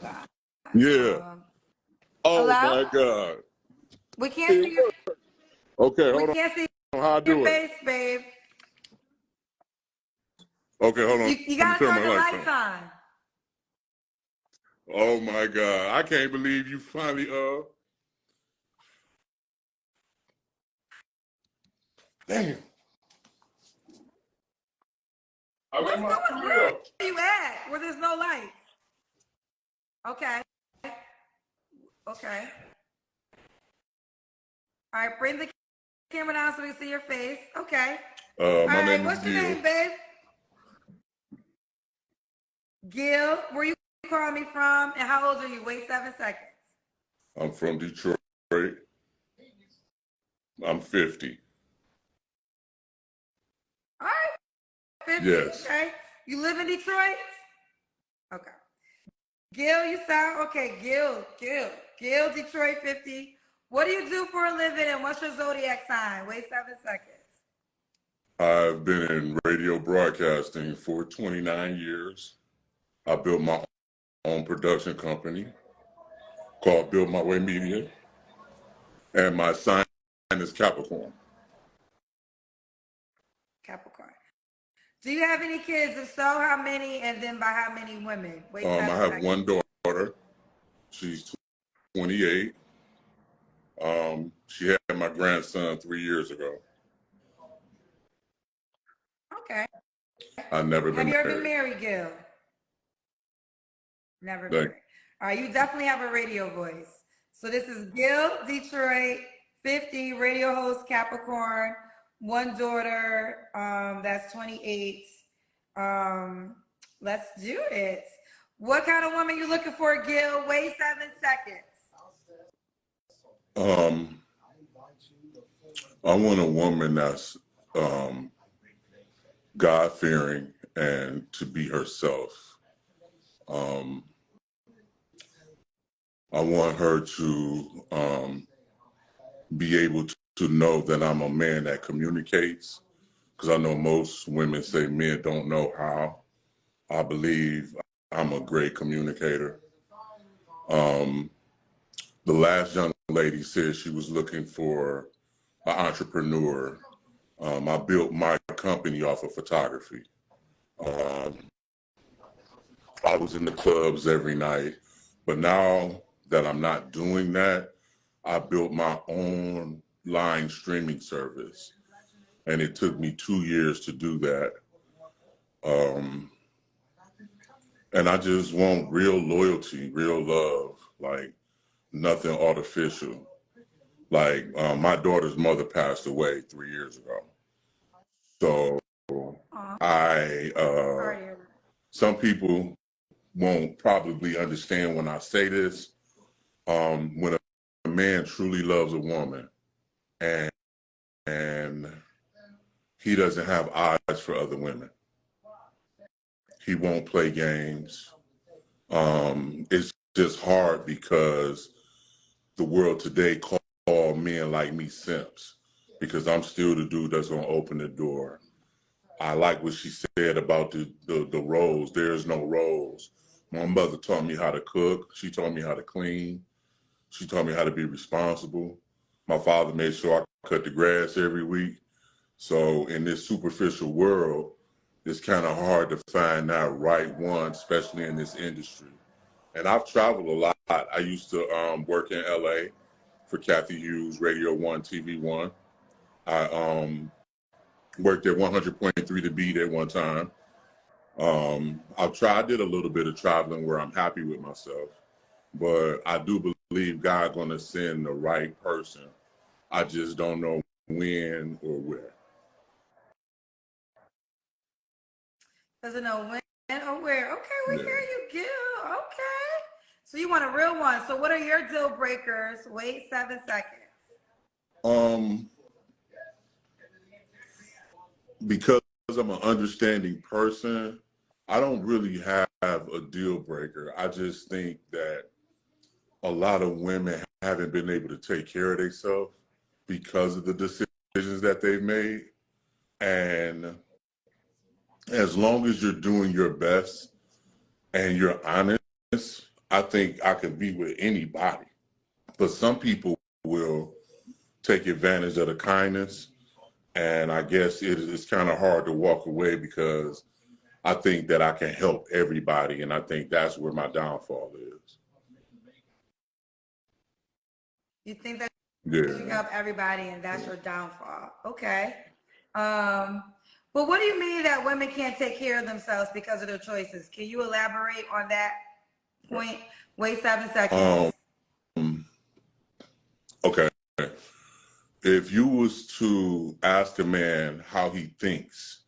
God. Yeah. Oh Hello? my God. We can't see your Okay, we hold can't see on. How I your do it? face, babe. Okay, hold on. You Let me gotta turn turn my the lights lights on. on. Oh my God. I can't believe you finally damn. I What's got my going tree where up. are you at? Where there's no lights. Okay. Okay. All right, bring the camera down so we can see your face. Okay. All My right, name is what's your Gil. name, babe? Gil, where you calling me from, and how old are you? Wait 7 seconds. I'm from Detroit. I'm 50. All right, 50. Yes. Okay. You live in Detroit? Okay. Gil, you sound okay. Gil, Detroit 50. What do you do for a living, and what's your zodiac sign? Wait 7 seconds. I've been in radio broadcasting for 29 years. I built my own production company called Build My Way Media, and my sign is Capricorn. Capricorn. Do you have any kids? If so, how many? And then by how many women? Wait I 7 have seconds. one daughter. She's 28. She had my grandson 3 years ago. Okay. I've never been Have you ever married. been married, Gil? Never Like, married. All right, you definitely have a radio voice. So this is Gil, Detroit, 50, radio host, Capricorn, one daughter, that's 28. Let's do it. What kind of woman you looking for, Gil? Wait 7 seconds. I want a woman that's God-fearing and to be herself. I want her to be able to know that I'm a man that communicates, because I know most women say men don't know how. I believe I'm a great communicator. The last young lady said she was looking for an entrepreneur. I built my company off of photography. Um, I was in the clubs every night, but now that I'm not doing that, I built my own line streaming service, and it took me 2 years to do that. And I just want real loyalty, real love, like nothing artificial. Like my daughter's mother passed away 3 years ago, so I some people won't probably understand when I say this. When a man truly loves a woman and he doesn't have eyes for other women, he won't play games. It's just hard because the world today call men like me simps, because I'm still the dude that's gonna open the door. I like what she said about the roles. There's no roles. My mother taught me how to cook. She taught me how to clean. She taught me how to be responsible. My father made sure I cut the grass every week. So in this superficial world, it's kind of hard to find that right one, especially in this industry. And I've traveled a lot. I used to work in LA for Kathy Hughes, Radio 1, TV 1. I worked at 100.3 The Beat at one time. I did a little bit of traveling where I'm happy with myself, but I do believe God gonna send the right person. I just don't know when or where. Doesn't know when or where. Okay, we Yeah. hear you, Gil. Okay. So you want a real one. So what are your deal breakers? Wait 7 seconds. Because I'm an understanding person, I don't really have a deal breaker. I just think that a lot of women haven't been able to take care of themselves because of the decisions that they've made. And as long as you're doing your best and you're honest, I think I could be with anybody. But some people will take advantage of the kindness. And I guess it's kind of hard to walk away because I think that I can help everybody. And I think that's where my downfall is. You think that Yeah. you help everybody and that's your downfall. Okay. But what do you mean that women can't take care of themselves because of their choices? Can you elaborate on that point? Wait 7 seconds. Okay. If you was to ask a man how he thinks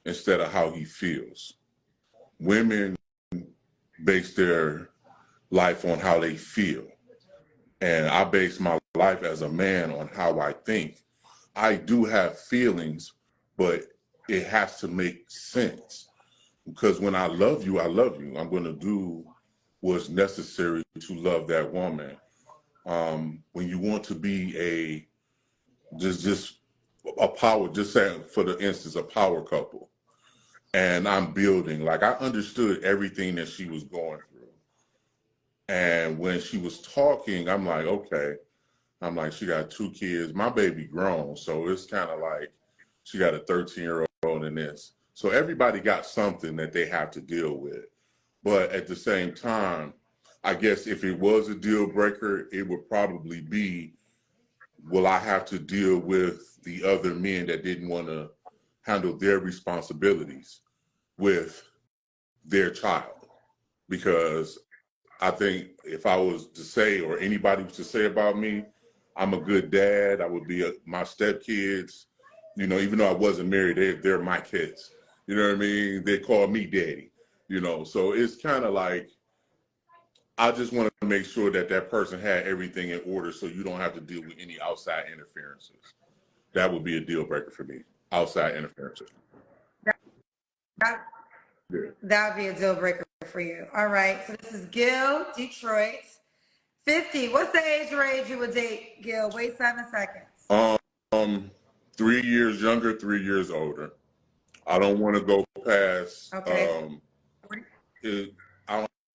instead of how he feels, women base their life on how they feel. And I base my life as a man on how I think. I do have feelings, but it has to make sense. Because when I love you, I love you. I'm going to do what's necessary to love that woman. When you want to be just a power, just saying for the instance, a power couple, and I'm building, like I understood everything that she was going through. And when she was talking, I'm like, okay. I'm like, she got 2 kids. My baby grown, so it's kind of like she got a 13-year-old in this. So everybody got something that they have to deal with. But at the same time, I guess if it was a deal breaker, it would probably be, will I have to deal with the other men that didn't want to handle their responsibilities with their child? Because I think if I was to say, or anybody was to say about me, I'm a good dad. I would be my stepkids, you know, even though I wasn't married, they're my kids. You know what I mean? They call me daddy, you know? So it's kind of like, I just want to make sure that that person had everything in order so you don't have to deal with any outside interferences. That would be a deal breaker for me, outside interferences. That would be a deal breaker for you. All right. So this is Gil, Detroit. 50. What's the age range you would date, Gil? Wait 7 seconds. 3 years younger, 3 years older. I don't want to go past. Okay.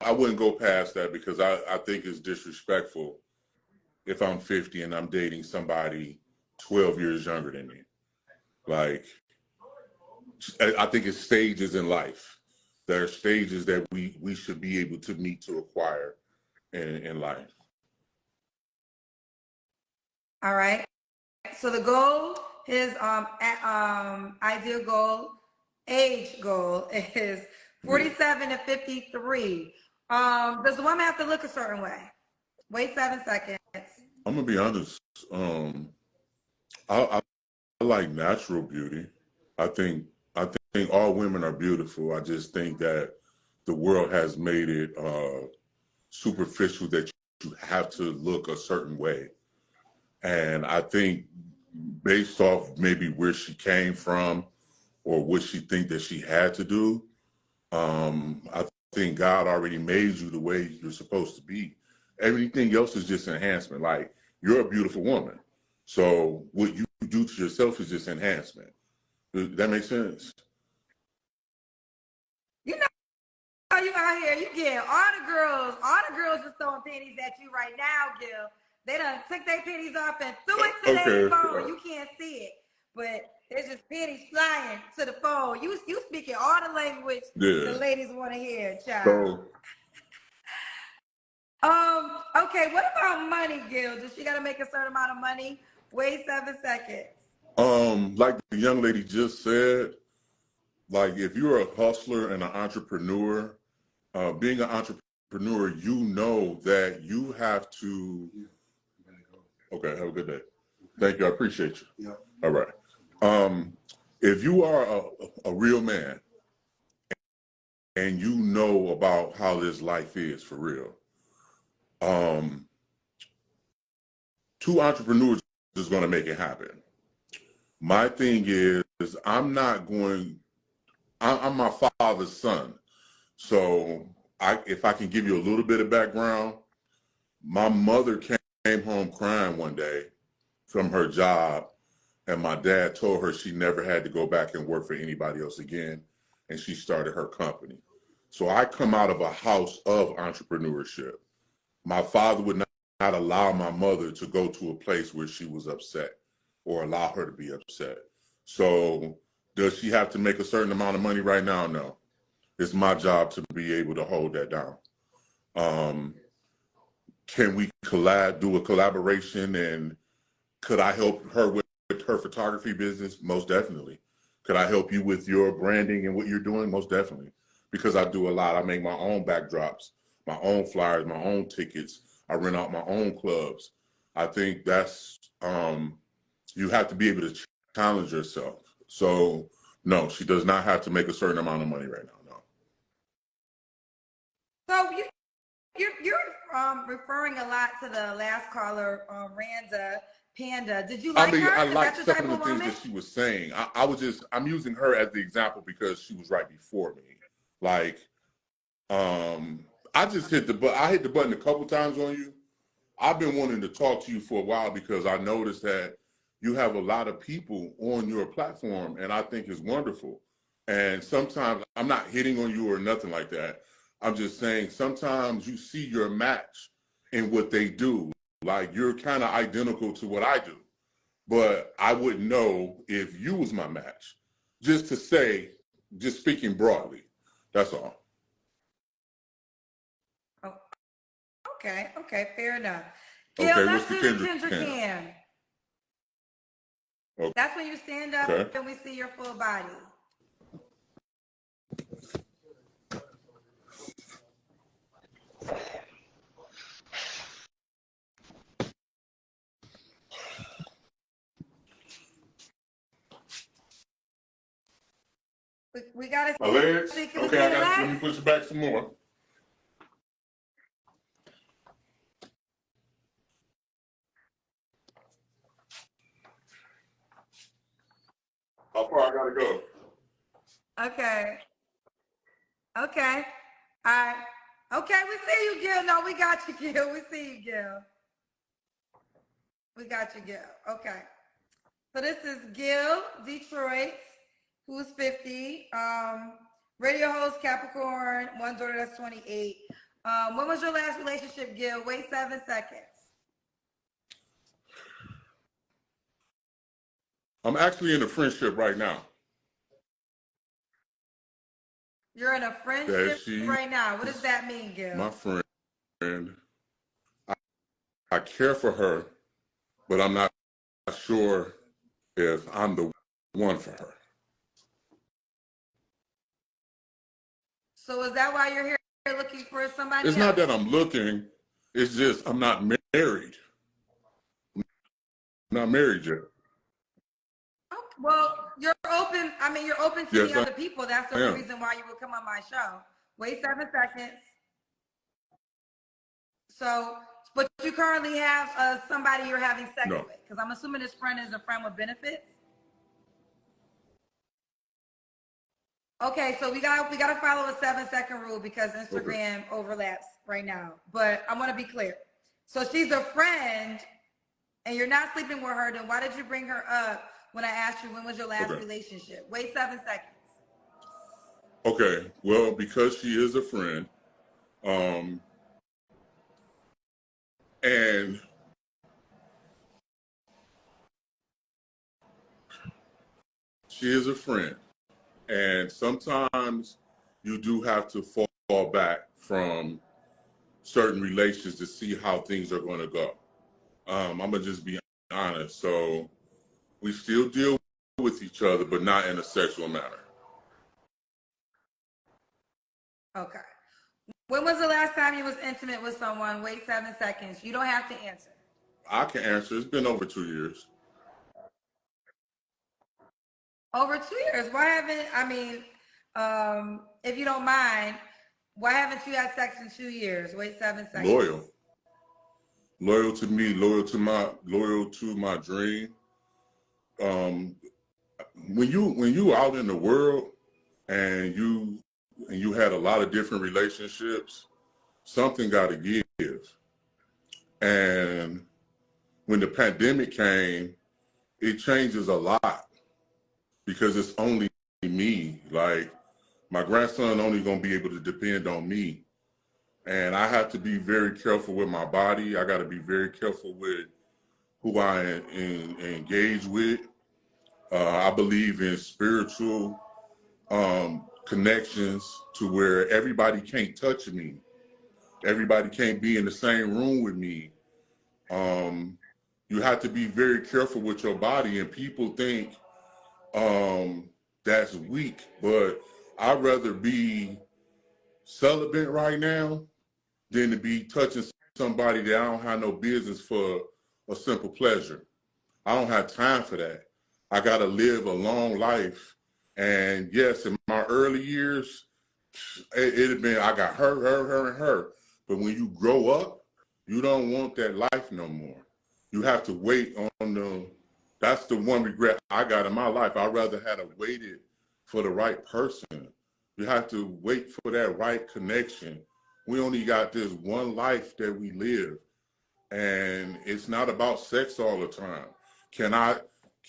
I wouldn't go past that because I think it's disrespectful if I'm 50 and I'm dating somebody 12 years younger than me. Like, I think it's stages in life. There are stages that we should be able to meet to acquire in life. All right. So the goal is ideal goal, age goal is 47 to 53. Does the woman have to look a certain way? Wait 7 seconds. I'm gonna be honest. I like natural beauty. I think all women are beautiful. I just think that the world has made it superficial that you have to look a certain way. And I think based off maybe where she came from or what she think that she had to do, I think God already made you the way you're supposed to be. Everything else is just enhancement. Like, you're a beautiful woman. So what you do to yourself is just enhancement. Does that make sense? You know, you out here, you get all the girls are throwing pennies at you right now, Gil. They done took their pennies off and threw it to their phone. You can't see it, but there's just pennies flying to the phone. You speaking all the language the ladies want to hear, child. Okay, what about money, Gil? Does she gotta make a certain amount of money? Wait 7 seconds. Like the young lady just said, like if you're a hustler and an entrepreneur, being an entrepreneur, you know that you have to. Okay, have a good day. Thank you. I appreciate you. Yeah. All right. If you are a real man and you know about how this life is for real, 2 entrepreneurs is going to make it happen. My thing is I'm my father's son. So if I can give you a little bit of background, my mother came home crying one day from her job, and my dad told her she never had to go back and work for anybody else again, and she started her company. So I come out of a house of entrepreneurship. My father would not allow my mother to go to a place where she was upset or allow her to be upset. So does she have to make a certain amount of money right now? No. It's my job to be able to hold that down. Can we do a collaboration, and could I help her with her photography business? Most definitely. Could I help you with your branding and what you're doing? Most definitely. Because I do a lot. I make my own backdrops, my own flyers, my own tickets. I rent out my own clubs. I think that's, you have to be able to challenge yourself. So no, she does not have to make a certain amount of money right now. No. So you're referring a lot to the last caller, Randa Panda. Did you like her? I Is like that some your type of the of things woman? that she was saying. I'm using her as the example because she was right before me. Like, I just hit the button. I hit the button a couple times on you. I've been wanting to talk to you for a while because I noticed that you have a lot of people on your platform, and I think it's wonderful. And sometimes I'm not hitting on you or nothing like that. I'm just saying sometimes you see your match in what they do. Like you're kind of identical to what I do, but I wouldn't know if you was my match. Just to say, just speaking broadly, that's all. Oh, okay, fair enough. Gil, Okay, what's let's the do the Kendrick ginger can? can. That's when you stand up Okay. and we see your full body. We gotta My legs? see, can we Okay, see the let legs? me push it back some more. How far I gotta go? Okay. Okay. All right. Okay, we see you, Gil. No, we got you, Gil. We see you, Gil. We got you, Gil. Okay. So this is Gil, Detroit, who's 50. Radio host, Capricorn, one daughter that's 28. When was your last relationship, Gil? Wait 7 seconds. I'm actually in a friendship right now. You're in a friendship She's right now. What does that mean, Gil? my friend. I care for her, but I'm not sure if I'm the one for her. So is that why you're here looking for somebody It's else? not that I'm looking. It's just I'm not married. I'm not married yet. Okay. Well, you're open. I mean, you're open to Yes, the other people. That's the I only am. reason why you would come on my show. Wait 7 seconds. So, but you currently have somebody you're having sex No. with, because I'm assuming this friend is a friend with benefits. Okay, so we got to follow a 7-second rule because Instagram overlaps right now. But I want to be clear. So she's a friend, and you're not sleeping with her. Then why did you bring her up when I asked you when was your last relationship? Wait 7 seconds. Okay. Well, because she is a friend, and she is a friend, and sometimes you do have to fall back from certain relations to see how things are going to go. I'm gonna just be honest. So we still deal with each other, but not in a sexual manner. Okay. When was the last time you was intimate with someone? Wait 7 seconds. You don't have to answer. I can answer. It's been over 2 years. Over 2 years. Why haven't, I mean, if you don't mind, why haven't you had sex in 2 years? Wait 7 seconds. Loyal to me, loyal to my dream. When you out in the world and you had a lot of different relationships, something got to give. And when the pandemic came, it changes a lot because it's only me. Like My grandson only gonna be able to depend on me. And I have to be very careful with my body. I gotta be very careful with who I engage with. I believe in spiritual connections to where everybody can't touch me. Everybody can't be in the same room with me. You have to be very careful with your body, and people think that's weak, but I'd rather be celibate right now than to be touching somebody that I don't have no business for a simple pleasure. I don't have time for that. I got to live a long life. And yes, in my early years, it had been, I got her. But when you grow up, you don't want that life no more. You have to wait on that's the one regret I got in my life. I'd rather have waited for the right person. You have to wait for that right connection. We only got this one life that we live. And it's not about sex all the time.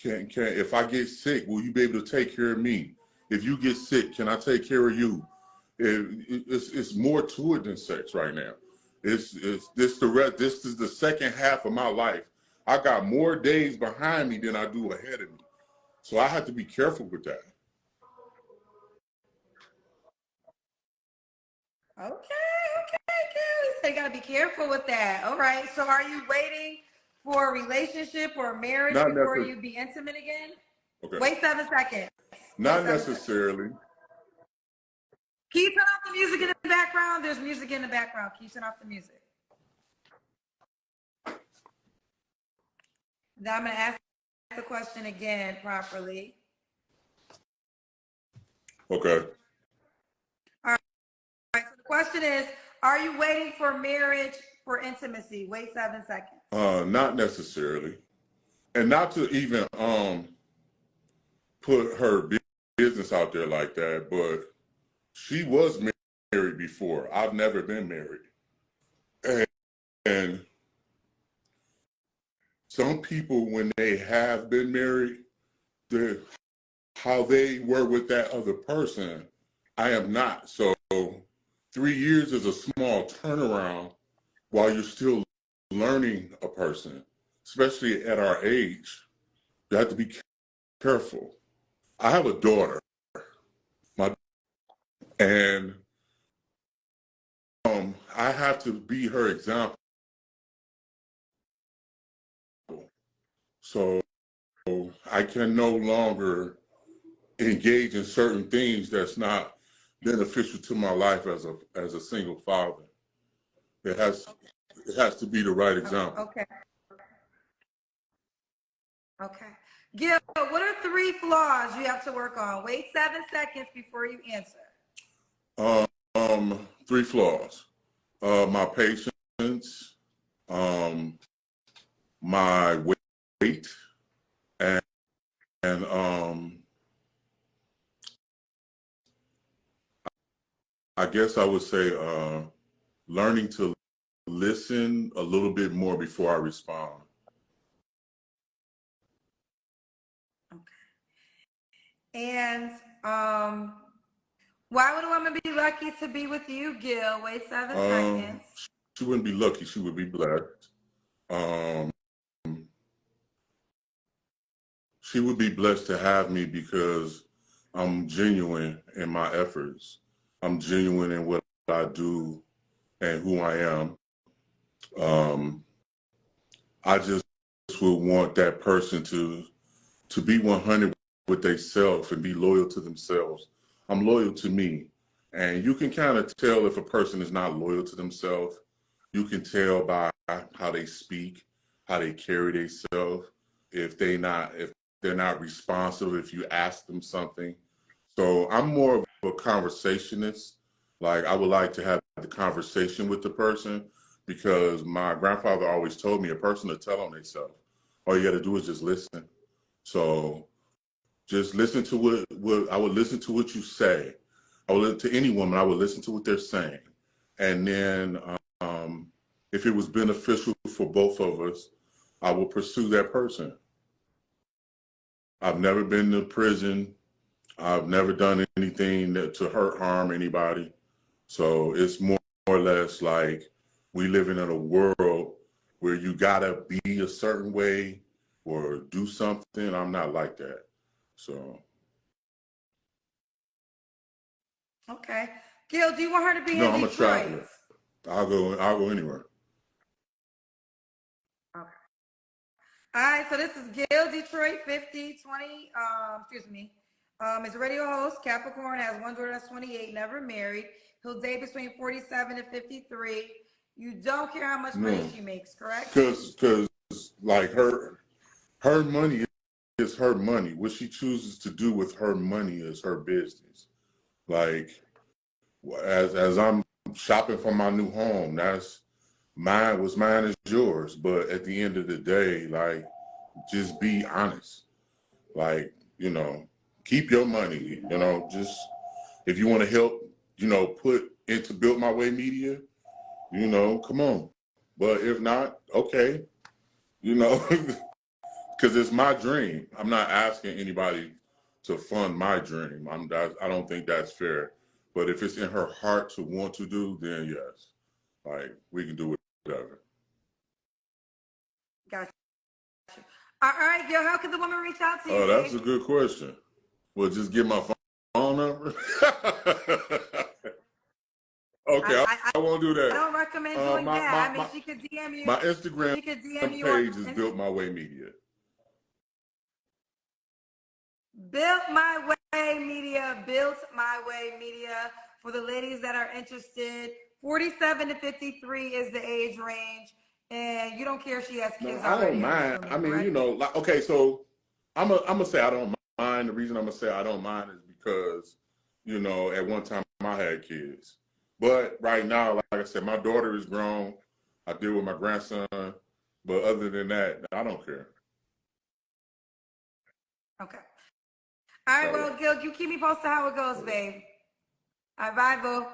If I get sick, will you be able to take care of me? If you get sick, can I take care of you? It's more to it than sex right now. This is the second half of my life. I got more days behind me than I do ahead of me. So I have to be careful with that. Okay, Gil. So you gotta be careful with that. All right. So are you waiting for a relationship or a marriage Not before necessarily. you be intimate again? Okay. Wait 7 seconds. Not necessarily. Can you turn off the music in the background? There's music in the background. Can you turn off the music? Now I'm going to ask the question again properly. Okay. All right. So the question is, are you waiting for marriage for intimacy? Wait 7 seconds. Not necessarily. And not to even put her business out there like that, but she was married before. I've never been married. And some people, when they have been married, how they were with that other person, I am not. So 3 years is a small turnaround while you're still learning a person, especially at our age. You have to be careful. I have a daughter, and I have to be her example. So I can no longer engage in certain things that's not beneficial to my life as a single father. It has to be the right example. Okay. Gil, what are 3 flaws you have to work on? Wait 7 seconds before you answer. 3 flaws. My patience, my weight, and I guess I would say learning to listen a little bit more before I respond. And why would a woman be lucky to be with you, Gil? Wait 7 seconds. She wouldn't be lucky. She would be blessed. She would be blessed to have me because I'm genuine in my efforts. I'm genuine in what I do and who I am. I just would want that person to be 100 with themselves and be loyal to themselves. I'm loyal to me. And you can kind of tell if a person is not loyal to themselves. You can tell by how they speak, how they carry themselves, if they're not responsive if you ask them something. So I'm more of a conversationist. Like, I would like to have the conversation with the person, because my grandfather always told me a person to tell on themselves. All you got to do is just listen. So just listen to what I would listen to what you say. I would listen to any woman. I would listen to what they're saying. And then if it was beneficial for both of us, I will pursue that person. I've never been to prison. I've never done anything to hurt, harm anybody. So it's more or less like we living in a world where you gotta be a certain way or do something. I'm not like that. So Okay. Gil, do you want her to be no, in I'm a Detroit? traveler. I'll go anywhere. Okay. All right, so this is Gil, Detroit 50, 20, excuse me. Is a radio host, Capricorn, has one daughter that's 28, never married. He'll date between 47 and 53. You don't care how much money No. she makes, correct? Cause like her money is her money. What she chooses to do with her money is her business. Like as I'm shopping for my new home, that's mine. What's mine is yours. But at the end of the day, like just be honest. Like, keep your money, just if you want to help, put into Built My Way Media, come on. But if not, okay, because it's my dream. I'm not asking anybody to fund my dream. I don't think that's fair. But if it's in her heart to want to do, then yes, like we can do whatever. Gotcha. All right, Gil, how can the woman reach out to you, Oh, that's babe? a good question. Well, just get my phone number. Okay, I won't do that. I don't recommend doing that. I mean, My she could DM you. my Instagram She could DM you on page is Built My Way Media. Built My Way Media. Built My Way Media. For the ladies that are interested, 47 to 53 is the age range, and you don't care if she has No, kids I already. don't mind. I'm I mean, assuming, correct? like okay, so I'm gonna say I don't mind. The reason I'm gonna say I don't mind is because at one time I had kids, but right now, like I said, my daughter is grown. I deal with my grandson, but other than that, I don't care. Okay. All right, All well, right. Gil, you keep me posted how it goes, babe. All right, bye, boo.